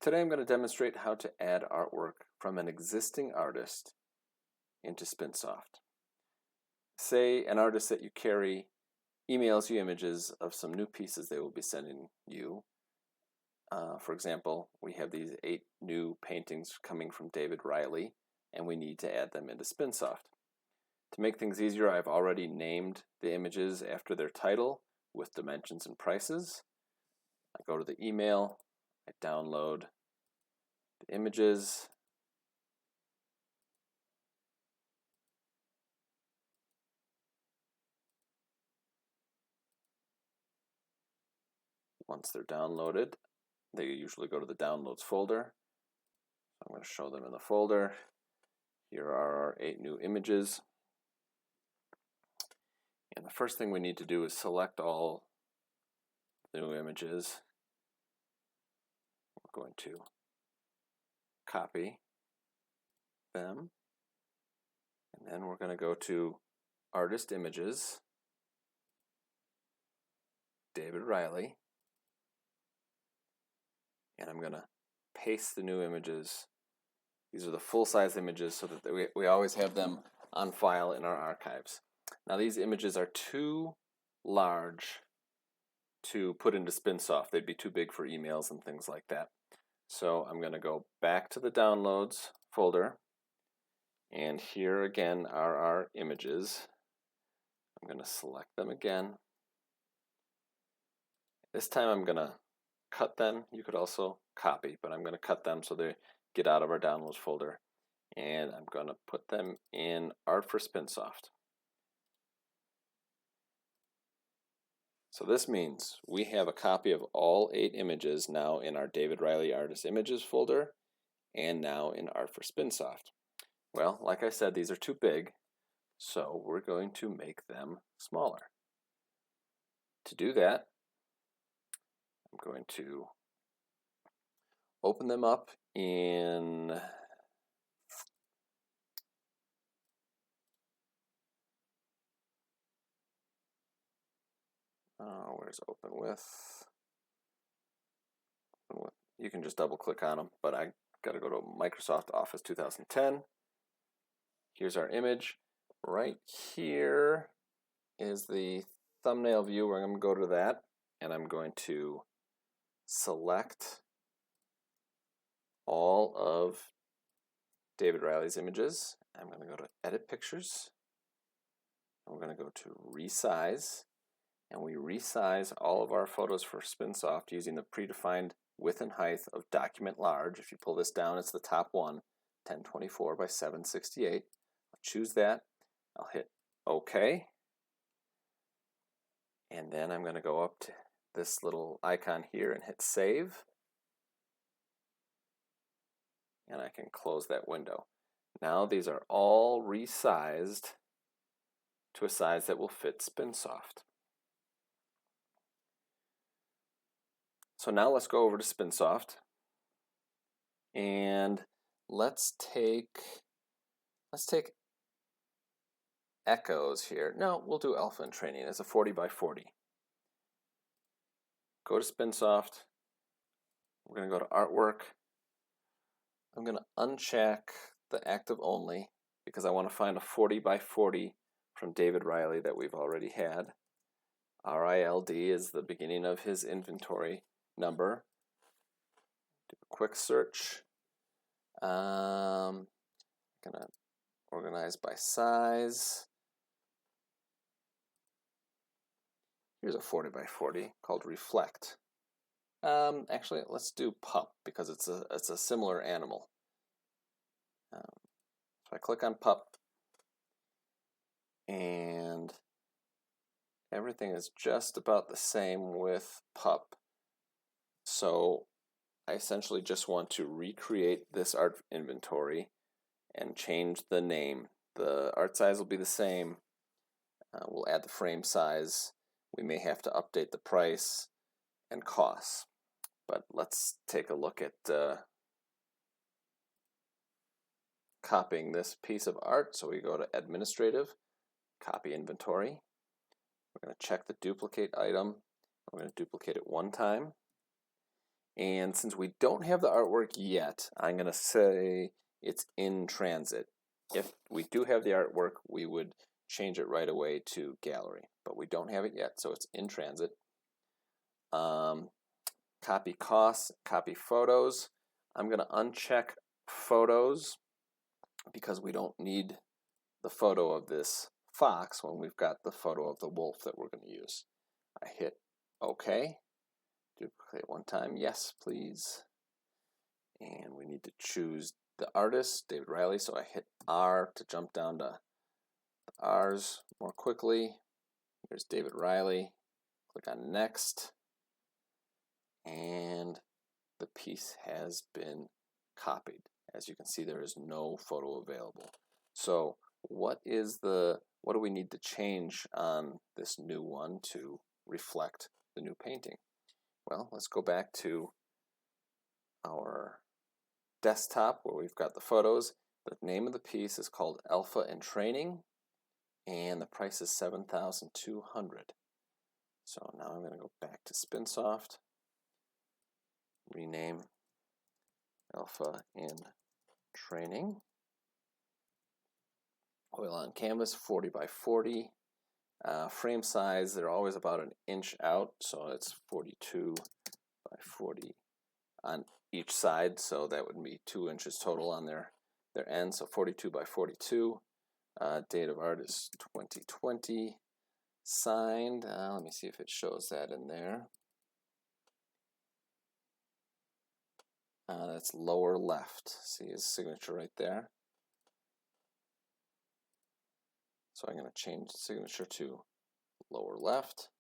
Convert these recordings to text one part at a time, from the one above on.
Today I'm going to demonstrate how to add artwork from an existing artist into Spinnsoft. Say an artist that you carry emails you images of some new pieces they will be sending you. For example, we have these 8 new paintings coming from David Riley, and we need to add them into Spinnsoft. To make things easier, I've already named the images after their title with dimensions and prices. I go to the email, I download the images, once they're downloaded, they usually go to the downloads folder. I'm going to show them in the folder. Here are our 8 new images. And the first thing we need to do is select all the new images. We're going to copy them. And then we're going to go to Artist Images, David Riley. And I'm going to paste the new images. These are the full-size images so that we always have them on file in our archives. Now these images are too large to put into Spinnsoft. They'd be too big for emails and things like that. So I'm going to go back to the Downloads folder, and here again are our images. I'm going to select them again. This time I'm going to cut them. You could also copy, but I'm going to cut them so they get out of our Downloads folder. And I'm going to put them in Art for Spinnsoft. So this means we have a copy of all 8 images now in our David Riley Artist Images folder and now in Art for Spinnsoft. Well, like I said, these are too big, so we're going to make them smaller. To do that, I'm going to open them up in where's open with? You can just double click on them, but I got to go to Microsoft Office 2010. Here's our image. Right here is the thumbnail view. We're going to go to that, and I'm going to select all of David Riley's images. I'm going to go to Edit Pictures. We're going to go to Resize, and we resize all of our photos for Spinnsoft using the predefined width and height of Document Large. If you pull this down, it's the top one, 1024 by 768. I'll choose that. I'll hit OK. And then I'm going to go up to this little icon here and hit Save. And I can close that window. Now these are all resized to a size that will fit Spinnsoft. So now let's go over to Spinnsoft, and let's take echoes here. No, we'll do alpha and training as a 40 by 40. Go to Spinnsoft. We're going to go to Artwork. I'm going to uncheck the active only because I want to find a 40 by 40 from David Riley that we've already had. RILD is the beginning of his inventory number. Do a quick search. I'm going to organize by size. Here's a 40 by 40 called Reflect. Actually, let's do pup because it's a similar animal. So I click on pup, and everything is just about the same with pup. So I essentially just want to recreate this art inventory and change the name. The art size will be the same. We'll add the frame size. We may have to update the price and costs. But let's take a look at copying this piece of art. So we go to Administrative, Copy Inventory. We're going to check the duplicate item. We're going to duplicate it one time. And since we don't have the artwork yet, I'm going to say it's in transit. If we do have the artwork, we would change it right away to gallery, but we don't have it yet, so it's in transit. Copy costs, copy photos. I'm going to uncheck photos because we don't need the photo of this fox when we've got the photo of the wolf that we're going to use. I hit OK. Duplicate one time. Yes, please. And we need to choose the artist, David Riley, so I hit R to jump down to the R's more quickly. Here's David Riley. Click on Next. And the piece has been copied. As you can see, there is no photo available. So what do we need to change on this new one to reflect the new painting? Well, let's go back to our desktop where we've got the photos. The name of the piece is called Alpha in Training, and the price is $7,200. So now I'm going to go back to Spinnsoft, rename Alpha in Training. Oil on canvas, 40 by 40. Frame size, they're always about an inch out, so it's 42 by 40 on each side, so that would be 2 inches total on their end, so 42 by 42. Date of art is 2020. Signed, let me see if it shows that in there. That's lower left. See his signature right there. So I'm going to change the signature to lower left.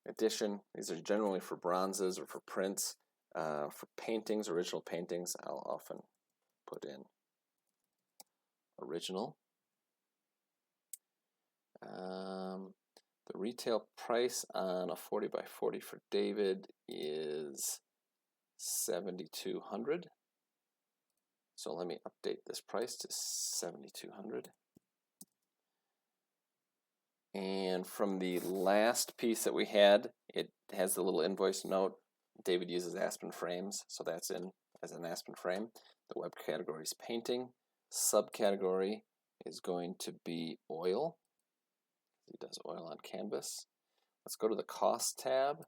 Edition, these are generally for bronzes or for prints. For paintings, original paintings, I'll often put in original. The retail price on a 40 by 40 for David is $7,200. So let me update this price to $7,200. And from the last piece that we had, it has the little invoice note. David uses aspen frames, so that's in as an aspen frame. The web category is painting. Subcategory is going to be oil. He does oil on canvas. Let's go to the cost tab.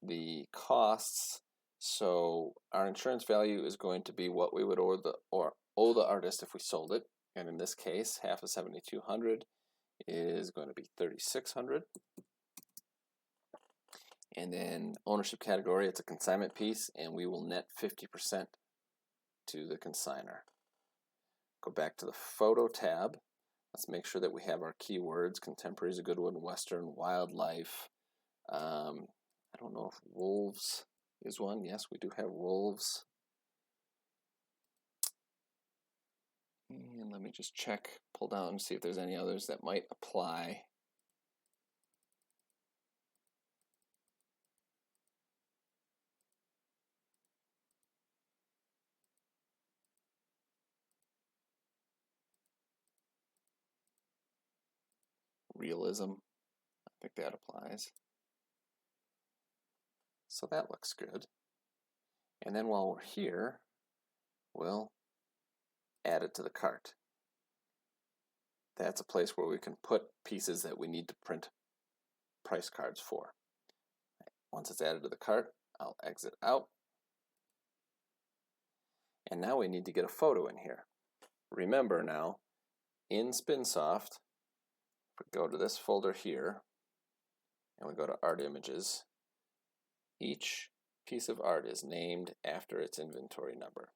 The costs, so our insurance value is going to be what we would owe the artist if we sold it. And in this case, half of $7,200 is going to be $3,600. And then ownership category, it's a consignment piece, and we will net 50% to the consigner. Go back to the photo tab. Let's make sure that we have our keywords. Contemporary is a good one. Western, wildlife. I don't know if wolves is one. Yes, we do have wolves. And let me just check, pull down and see if there's any others that might apply. Realism, I think that applies. So that looks good. And then while we're here, we'll add it to the cart. That's a place where we can put pieces that we need to print price cards for. Once it's added to the cart, I'll exit out. And now we need to get a photo in here. Remember now, in Spinnsoft, if we go to this folder here, and we go to Art Images, each piece of art is named after its inventory number.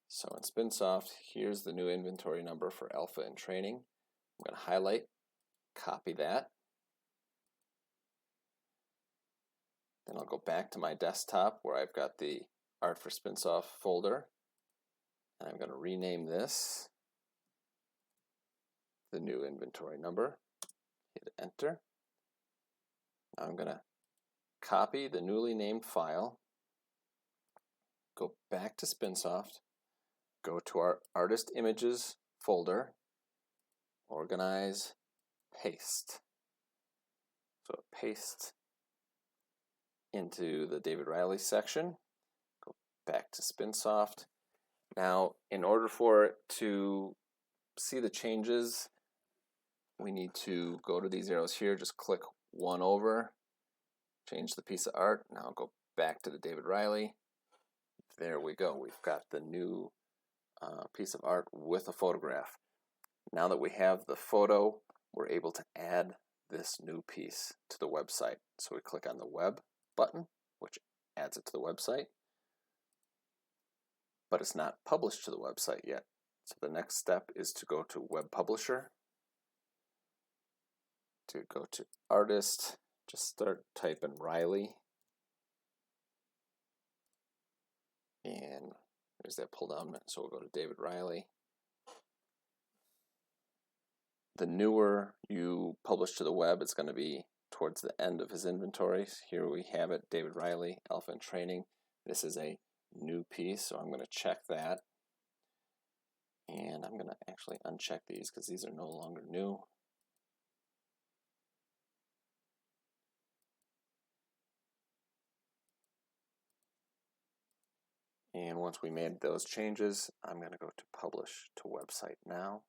So in Spinnsoft, here's the new inventory number for Alpha in Training. I'm going to highlight, copy that. Then I'll go back to my desktop where I've got the Art for Spinnsoft folder. And I'm going to rename this the new inventory number. Hit enter. Now I'm going to copy the newly named file, go back to Spinnsoft, go to our Artist Images folder, organize, paste. So paste into the David Riley section, go back to Spinnsoft. Now, in order for it to see the changes, we need to go to these arrows here, just click one over, change the piece of art. Now go back to the David Riley. There we go. We've got the new piece of art with a photograph. Now that we have the photo, we're able to add this new piece to the website. So we click on the web button, which adds it to the website, but it's not published to the website yet. So the next step is to go to Web Publisher, to go to Artist, just start typing Riley, and there's that pull down, so we'll go to David Riley. The newer you publish to the web, it's going to be towards the end of his inventory. Here we have it, David Riley, Alpha and Training. This is a new piece, so I'm going to check that. And I'm going to actually uncheck these because these are no longer new. And once we made those changes, I'm going to go to Publish to Website Now.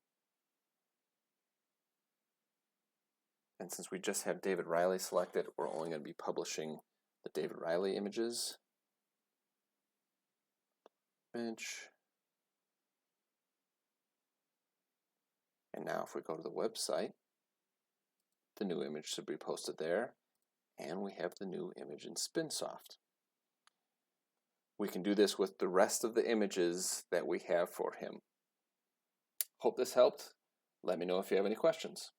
And since we just have David Riley selected, we're only going to be publishing the David Riley images. Image. And now if we go to the website, the new image should be posted there. And we have the new image in Spinnsoft. We can do this with the rest of the images that we have for him. Hope this helped. Let me know if you have any questions.